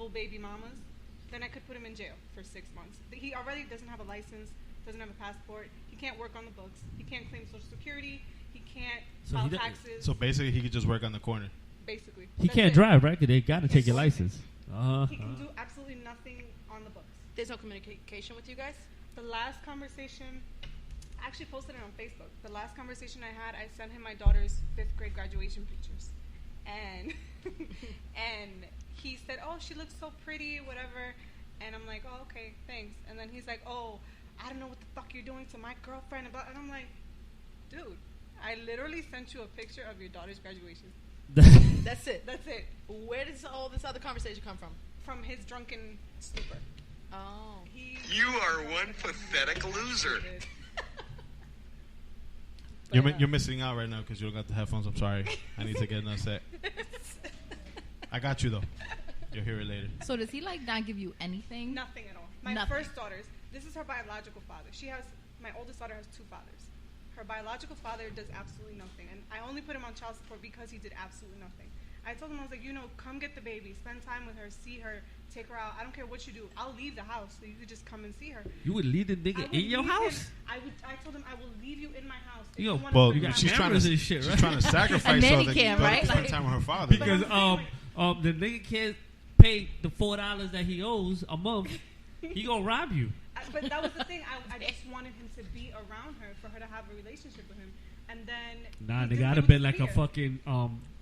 multiple baby mamas, then I could put him in jail for 6 months. He already doesn't have a license, doesn't have a passport. He can't work on the books. He can't claim Social Security. He can't file taxes. So basically, he could just work on the corner. Basically. He can't drive, right? Because they got to take your license. He can do absolutely nothing on the books. There's no communication with you guys? The last conversation, I actually posted it on Facebook. The last conversation I had, I sent him my daughter's 5th grade graduation pictures. And and he said, oh, she looks so pretty, whatever. And I'm like, oh, okay, thanks. And then he's like, oh, I don't know what the fuck you're doing to my girlfriend. And I'm like, dude, I literally sent you a picture of your daughter's graduation. That's it. That's it. Where does all this other conversation come from? From his drunken stupor. Oh. You are one pathetic loser. You're missing out right now because you don't got the headphones. I'm sorry. I need to get another set. I got you, though. You'll hear it later. So does he, like, not give you anything? Nothing at all. My first daughter's, this is her biological father. My oldest daughter has 2 fathers. Her biological father does absolutely nothing. And I only put him on child support because he did absolutely nothing. I told him, I was like, come get the baby. Spend time with her. See her. Take her out. I don't care what you do. I'll leave the house so you could just come and see her. You would leave the nigga in your house? I told him I will leave you in my house. She's trying to shit, right? She's trying to sacrifice so that you right? spend time with her father. Because the nigga can't pay the $4 that he owes a month. He gonna rob you. But that was the thing. I just wanted him to be around her for her to have a relationship with him. And then nigga, I'd have been like a fucking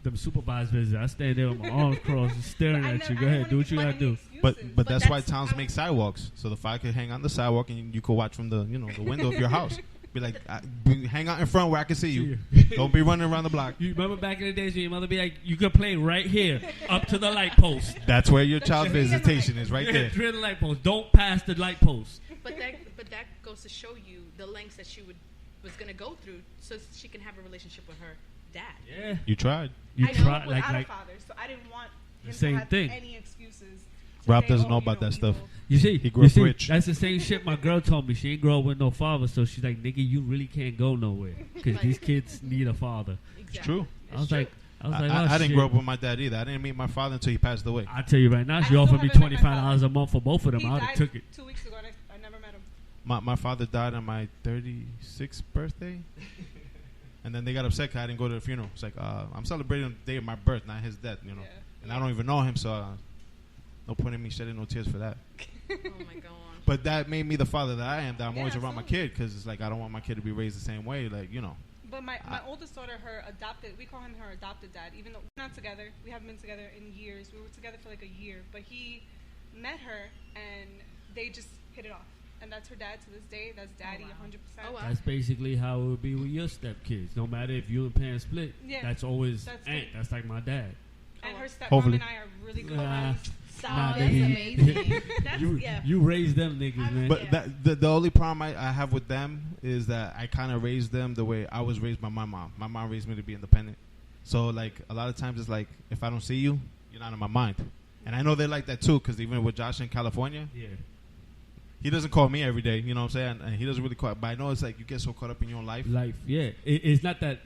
them supervised visit. I stand there with my arms crossed and staring at you. Go ahead, do what you gotta do. But that's why towns make sidewalks, so the fire could hang on the sidewalk and you could watch from the the window of your house. Be like, hang out in front where I can see you. Don't be running around the block. You remember back in the days when your mother be like, you could play right here up to the light post. That's where your child visitation is, right there. Through the light post. Don't pass the light post. But that goes to show you the lengths that she was going to go through so she can have a relationship with her dad. Yeah. You tried. I tried. Without a father, so I didn't want him to have any excuses. Rob doesn't know about that stuff. You see, he grew up rich. That's the same shit my girl told me. She ain't grow up with no father, so she's like, nigga, you really can't go nowhere because these kids need a father. It's true. I was like, I didn't grow up with my dad either. I didn't meet my father until he passed away. I tell you right now, she offered me $25 a month for both of them. I would have took it. 2 weeks ago, and I never met him. My father died on my 36th birthday. And then they got upset because I didn't go to the funeral. It's like, I'm celebrating the day of my birth, not his death, Yeah. And I don't even know him, so no point in me shedding no tears for that. Oh, my God. But that made me the father that I am, that I'm always around my kid, because it's like I don't want my kid to be raised the same way, But my oldest daughter, we call him her adopted dad, even though we're not together. We haven't been together in years. We were together for like a year. But he met her, and they just hit it off. And that's her dad to this day. That's daddy 100%. Oh, wow. That's basically how it would be with your stepkids. No matter if you and parents split, that's always Aunt. That's like my dad. And her stepmom and I are really good friends. That's amazing. You raised them niggas, man. But the only problem I have with them is that I kind of raised them the way I was raised by my mom. My mom raised me to be independent. So, like, a lot of times it's like, if I don't see you, you're not in my mind. And I know they like that, too, because even with Josh in California, he doesn't call me every day, you know what I'm saying? And he doesn't really call. But I know it's like you get so caught up in your own life. It's not that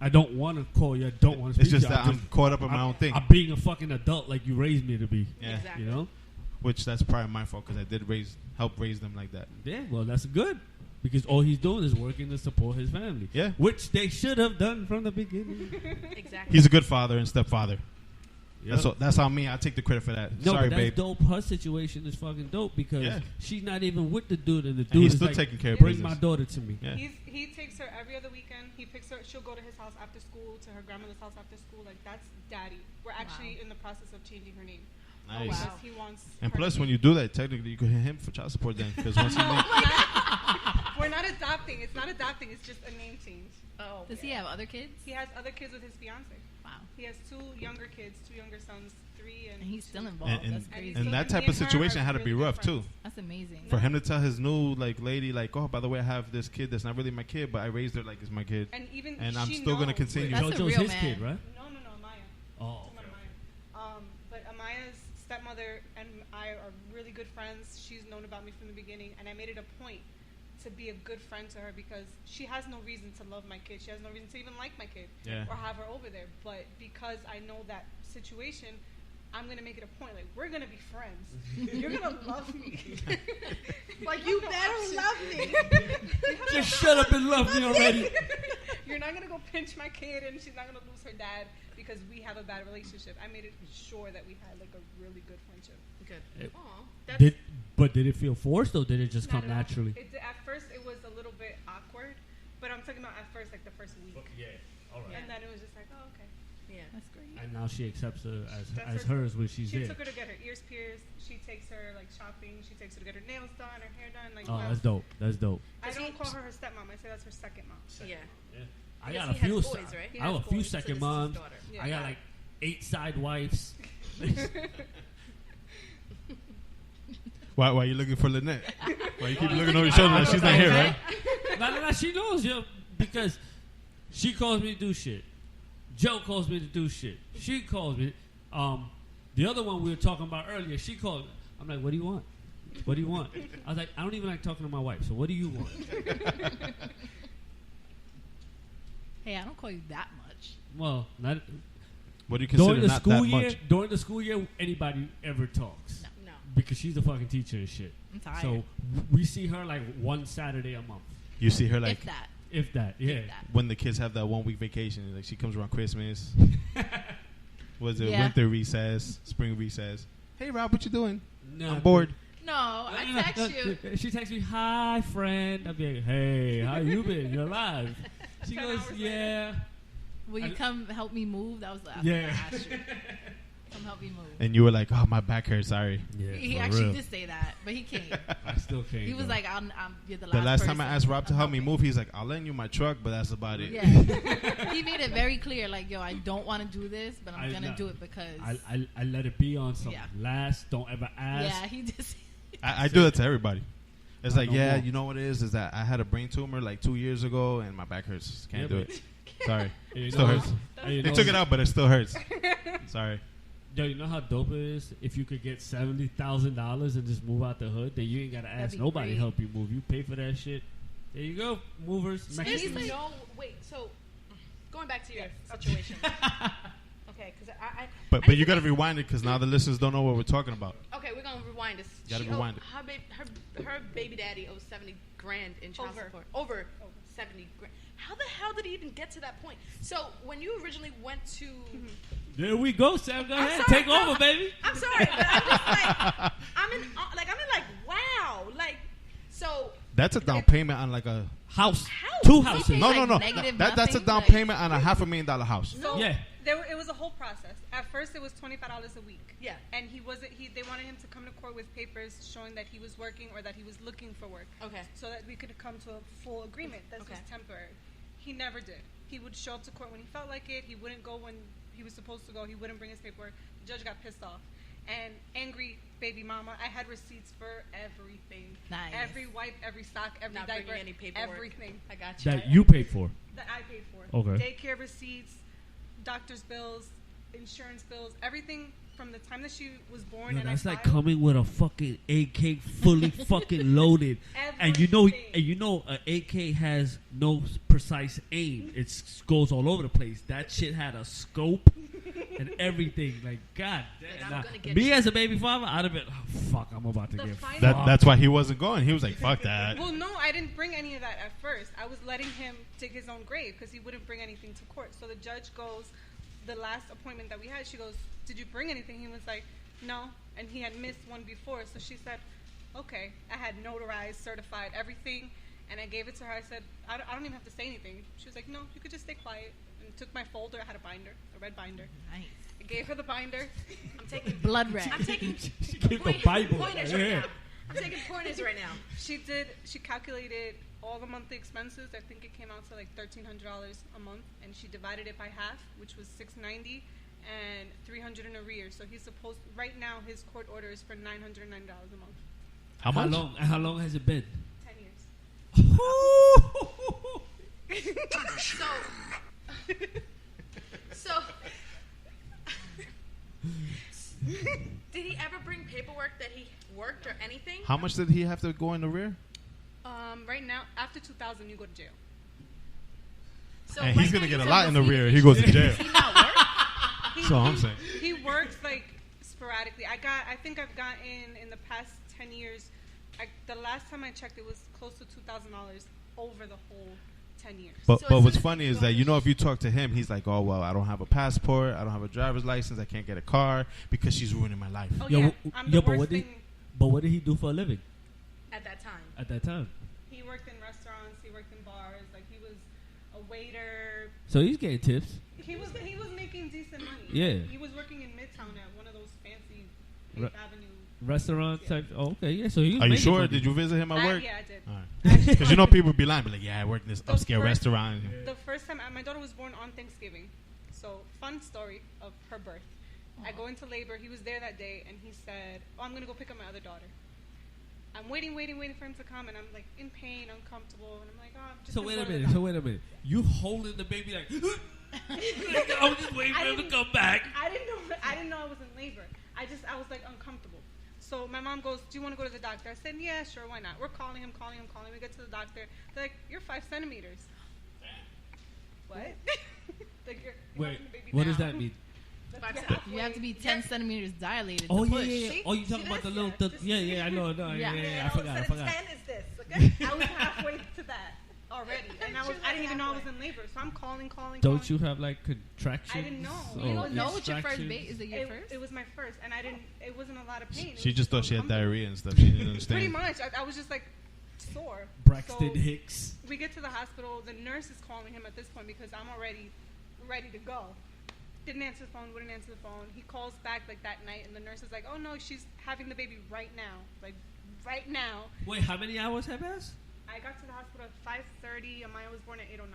I don't want to call you. I don't want to speak to you. It's just that I'm caught up in my own thing. I'm being a fucking adult like you raised me to be. Yeah. Exactly. You know? Which that's probably my fault because I did help raise them like that. Yeah, well, that's good. Because all he's doing is working to support his family. Yeah. Which they should have done from the beginning. Exactly. He's a good father and stepfather. Yep. That's on me. I take the credit for that. No, Sorry, but that's babe. dope. Her situation is fucking dope because she's not even with the dude, and the dude and he's is still like, taking care of bring business. my daughter to me. Yeah. He takes her every other weekend. He picks her. She'll go to his house after school, to her grandmother's house after school. Like, that's daddy. We're actually in the process of changing her name. Nice. Because he wants. And plus, when you do that, technically you could hit him for child support then. Because once he we're not adopting. It's not adopting. It's just a name change. Oh. Does he have other kids? He has other kids with his fiance. Wow. He has 2 younger kids, 2 younger sons, 3 and he's still involved. That's crazy. And that type of situation had to be rough too. That's amazing. For him to tell his new lady oh, by the way, I have this kid that's not really my kid, but I raised her like it's my kid. And I'm still gonna continue. That's JoJo's a real his man. kid, right? No, Amaya. Oh. But Amaya's stepmother and I are really good friends. She's known about me from the beginning, and I made it a point to be a good friend to her because she has no reason to love my kid. She has no reason to even like my kid or have her over there. But because I know that situation, I'm gonna make it a point. Like, we're gonna be friends. You're gonna love me. Like, you better love me. Just shut up and love me already. You're not gonna go pinch my kid, and she's not gonna lose her dad because we have a bad relationship. I made it sure that we had like a really good friendship. Good. It- Aw, But did it feel forced or did it just Not come at all. naturally? At first, it was a little bit awkward, but I'm talking about at first, like the first week, Yeah. All Yeah. and then it was just like, oh, okay. yeah. That's great. And now she accepts her as That's hers when she's She there. took her to get her ears pierced. She takes her like shopping. She takes her to get her nails done, her hair done. Like, Oh, wow. that's dope. That's dope. I Does don't he- call her stepmom. I say that's her second mom. Yeah. I Because got a he has few. boys, right? He I have has a few boys, so this second is his moms. daughter. Yeah. I got like 8 side wives. Why you looking for Lynette? Why you keep looking over your shoulder like she's not here, right? No. She knows, yo, because she calls me to do shit. Joe calls me to do shit. She calls me. The other one we were talking about earlier, she called. I'm like, what do you want? What do you want? I was like, I don't even like talking to my wife. So what do you want? Hey, I don't call you that much. Well, not What do you consider during the not school that year. much? During the school year, anybody ever talks No. because she's the fucking teacher and shit. I'm tired. So we see her like one Saturday a month, You see her like if that. if that. Yeah. If that. when the kids have that 1 week vacation, like she comes around Christmas. Was it Yeah. winter recess, spring recess? Hey Rob, what you doing? No, I'm bored. No, I text you. She texts me, "Hi, friend." I'd be like, "Hey, how you been? You're alive." She 10 goes, hours later. "Yeah, Will you come help me move? That was the last Yeah. thing I asked you. Come help me move. And you were like, "Oh, my back hurts. Sorry." yeah." He for actually real. did say that, but he came. I still can't. He was go. like, you're the last The last time I person. asked Rob to I'm help me helping. move, he's like, "I'll lend you my truck, but that's about it." Yeah. He made it very clear, like, yo, I don't want to do this, but I'm going to do it because. I let it be on some Yeah. last. Don't ever ask. Yeah, he just. I do that to everybody. It's Not like, no yeah, more. you know what it is that I had a brain tumor like 2 years ago, and my back hurts. Can't Yeah, do but- it. Sorry. And you Still know- hurts. and you They know- took it out, but it still hurts. Sorry. Yo, you know how dope it is if you could get $70,000 and just move out the hood, then you ain't gotta ask be nobody to great. help you move. You pay for that shit. There you go, movers. There's Mexicans. no wait. So going back to your situation. Okay, because I But you got to rewind it because now the listeners don't know what we're talking about. okay, we're gonna rewind this. Gotta She rewind owed- Her baby daddy owes $70,000 in child Over. support. Over $70,000. How the hell did he even get to that point? So when you originally went to, There we go, Sam. Go I'm ahead, sorry, take no. over, baby. I'm sorry, but I'm just like I'm in like wow, like so. That's a down payment on like a House, House. 2 We houses. pay no, like no, no. negative That's a nothing, down like- payment on a $500,000 house. So Yeah. it was a whole process. At first, it was $25 a week. Yeah. And he wasn't. They wanted him to come to court with papers showing that he was working or that he was looking for work. Okay. So that we could come to a full agreement. This was Okay. temporary. He never did. He would show up to court when he felt like it. He wouldn't go when he was supposed to go. He wouldn't bring his paperwork. The judge got pissed off. And angry baby mama, I had receipts for everything. Nice. Every wipe, every sock, every Not diaper, bringing any paperwork. everything I got you. That you paid for. that I paid for. Okay. Daycare receipts, doctor's bills, insurance bills, everything from the time that she was born. Yo, and that's I like filed. coming with a fucking AK fully fucking loaded, and you know, Everything. an AK has no precise aim. It goes all over the place. That shit had a scope and everything. Like, God Like, damn. I'm Nah, gonna get me you. as a baby father, I'd have been, oh, fuck, I'm about to The get final- fucked. That's why he wasn't going. He was like, "Fuck that." Well, no, I didn't bring any of that at first. I was letting him dig his own grave because he wouldn't bring anything to court. So the judge goes, the last appointment that we had, she goes, "Did you bring anything?" He was like, "No," and he had missed one before. So she said, "Okay." I had notarized, certified, everything, and I gave it to her. I said, I don't even have to say anything." She was like, "No, you could just stay quiet." And took my folder. I had a binder, a red binder. Nice. I gave her the binder. I'm taking Blood red. I'm taking She gave the Bible. pointers Yeah. right now. I'm taking pointers right now. She calculated all the monthly expenses. I think it came out to like $1,300 a month, and she divided it by half, which was $690 and $300 in arrears. So he's supposed right now his court order is for $909 a month. How much? How long has it been? 10 years. So did he ever bring paperwork that he worked or anything? How much did he have to go in the rear? Right now, after 2000, you go to jail. So And right he's gonna now get a you lot said in the he- rear. He goes to jail. He not work? He, So I'm saying. he works like sporadically. I think I've gotten in the past 10 years. The last time I checked, it was close to $2,000 over the whole 10 years. But So what's funny is that, you know, if you talk to him, he's like, oh, well, I don't have a passport. I don't have a driver's license. I can't get a car because she's ruining my life. Oh, Yo, yeah. w- I'm yo, the but worst what did- thing. But what did he do for a living At that time. at that time? He worked in restaurants. He worked in bars. Like, he was a waiter. So he's getting tips. He was making decent money. Yeah. He was working in Midtown at one of those fancy Re- 8th Avenue. Restaurant Yeah. type. Oh, okay, yeah. So he was Are you making sure? money. Did you visit him at work? Yeah, I did. All right. Because you know people be lying, but like, yeah, I work in this The upscale first- restaurant. The first time, my daughter was born on Thanksgiving. So, fun story of her birth. I go into labor. He was there that day, and he said, oh, I'm going to go pick up my other daughter. I'm waiting for him to come, and I'm like in pain, uncomfortable, and I'm like, oh, I'm just So gonna wait go a to the minute. So doctor. wait a minute. You holding the baby like? I was just waiting for him to come back. I didn't know I was in labor. I was like uncomfortable. So my mom goes, do you want to go to the doctor? I said, yeah, sure, why not? We're calling him. We get to the doctor. They're like, you're 5 centimeters. What? Like you're Wait, having the baby what does now. that mean? You have to be 10 centimeters dilated. Oh to yeah, push. yeah, yeah. See? Oh, you talking See about the this? little? Yeah, The, just- yeah, I know. No, Yeah. yeah, I forgot. 10 is this. Okay? I was halfway to that already, and I didn't even know I was in labor. So I'm calling. Don't you have like contractions? I didn't know. You don't know what your first contractions? baby is. It your first? It was my first, and it wasn't a lot of pain. It She was just thought she had uncomfortable. diarrhea and stuff. She didn't understand. Pretty much. I was just like sore. Braxton So Hicks. we get to the hospital. The nurse is calling him at this point because I'm already ready to go. Didn't answer the phone. Wouldn't answer the phone. He calls back like that night, and the nurse is like, "Oh no, she's having the baby right now. Like right now." Wait, how many hours have passed? I got to the hospital at 5:30. Amaya was born at 8:09.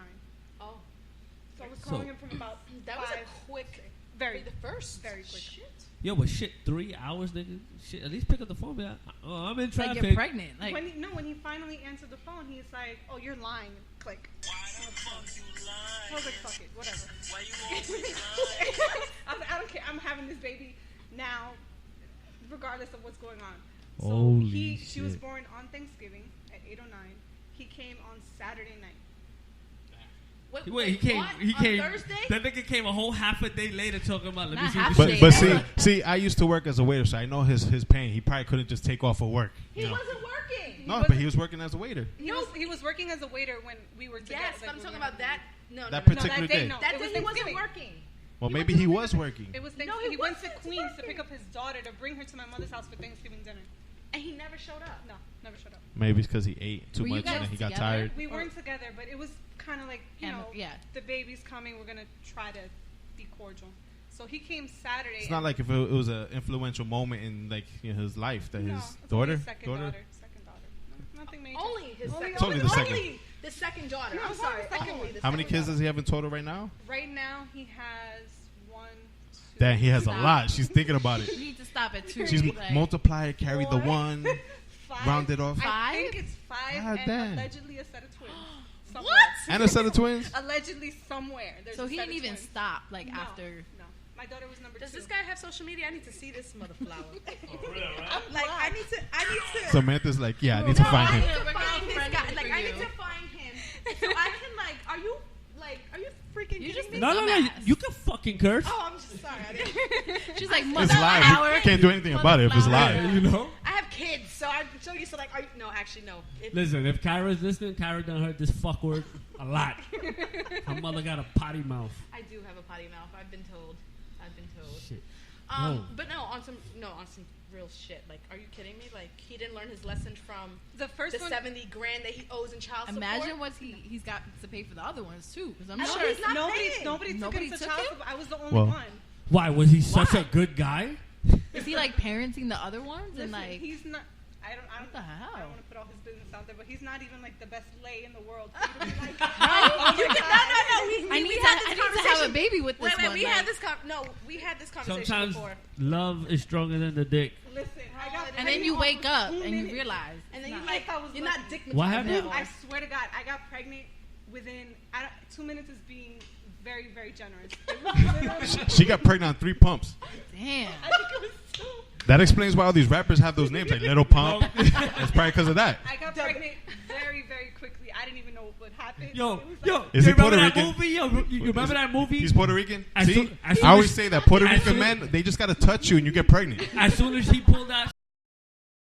Oh. So I was So- calling him from about That was 5. a quick. Very The first. very quick. Shit. Yo, but shit, 3 hours, nigga. Shit, at least pick up the phone. Man. Oh, I'm in Like traffic. you're pregnant. Like When he finally answered the phone, he's like, "Oh, you're lying." Click. I was like, "Fuck it, whatever." I don't care. I'm having this baby now, regardless of what's going on. So Holy she was shit. born on Thanksgiving at 8:09. He came on Saturday night. Wait, he came. What? He On came. Thursday? That nigga came a whole half a day later talking about. Let me Not see half this a shit. day. But see, I used to work as a waiter, so I know his pain. He probably couldn't just take off of work. He You know? wasn't working. No, but he was working as a waiter. He was working as a waiter when we were together. Yes, like, but I'm when talking we were about that. No, That no, no. particular that day, day. no. That It was day he wasn't Thanksgiving. working. Well, maybe he was working. It was No, Thanksgiving. he He went to wasn't Queens to working. pick up his daughter to bring her to my mother's house for Thanksgiving dinner. And he never showed up. No, never showed up. Maybe it's because he ate too Were you much and then guys he got together? tired. We weren't together, but it was kind of like, you know, Yeah. the baby's coming. We're gonna try to be cordial. So he came Saturday. It's not like if it was an influential moment in like his life that no, his it's only daughter. his second daughter. Second daughter. No, nothing major. Only his second. It's only the second. Only the second daughter. No, I'm it's not sorry. the second Only one. the How many second kids daughter. does he have in total right now? Right now he has 1, 2. Damn, he has a Stop. lot. She's thinking about it. you need to stop at 2. She's like, multiply it, carry the Four. one, 5. round it off. I think it's 5 God and damn. allegedly a set of twins. Somewhere. What? And a set of twins. Allegedly somewhere. There's So a he set didn't of even twins. stop like No, after. No, my daughter was number 2. Does this guy have social media? I need to see this mother flower. I'm Like I need to. Samantha's like, yeah, I need to No, find I him. need to find find this friend guy. for Like I you. need to find him so I can like. Are you freaking You kidding just me? No. Dumbass. You can fucking curse. Oh, I'm just sorry. I didn't- She's like, It's mother live. flower. You can't do anything about it if it's Mother live. flower. You know. I have kids, so I'm so used to like. Are you, no, actually, no. Listen, if Kyra's listening, Kyra done heard this fuck word a lot. Her mother got a potty mouth. I do have a potty mouth. I've been told. Shit. No. But on some real shit. Like, are you kidding me? Like, he didn't learn his lesson from The first the one. 70 grand that he owes in child support. Imagine what he's got to pay for the other ones too. Because I'm I sure know he's not Nobody paying. took Nobody him to took child him? support. I was the only Well, one. Why was he such Why? a good guy? is he like parenting the other ones Listen, and like he's not. I don't. What the hell? I don't want to put all his business out there, but he's not even like the best lay in the world. For you to be like, Right? oh my God. No. I need to have a baby with this Wait, one. we like- had this. We had this conversation Sometimes before. love is stronger than the dick. Listen, I got and then pregnant you off wake of up 2 and you minutes. realize. And then it's you not. like I was you're lucky. not dick. What happened? I swear to God, I got pregnant within 2 minutes is being very, very generous. It was literally- She got pregnant on 3 pumps. Damn. I think it was 2. That explains why all these rappers have those names, like Little Pump. It's probably because of that. I got pregnant very, very quickly. I didn't even know what happened. Yo, It was like- yo, Is you he Puerto remember that Rican? movie? Yo, you remember that movie? He's Puerto Rican. As See, soon I always as- say that Puerto as Rican soon- men, they just gotta touch you and you get pregnant. As soon as he pulled that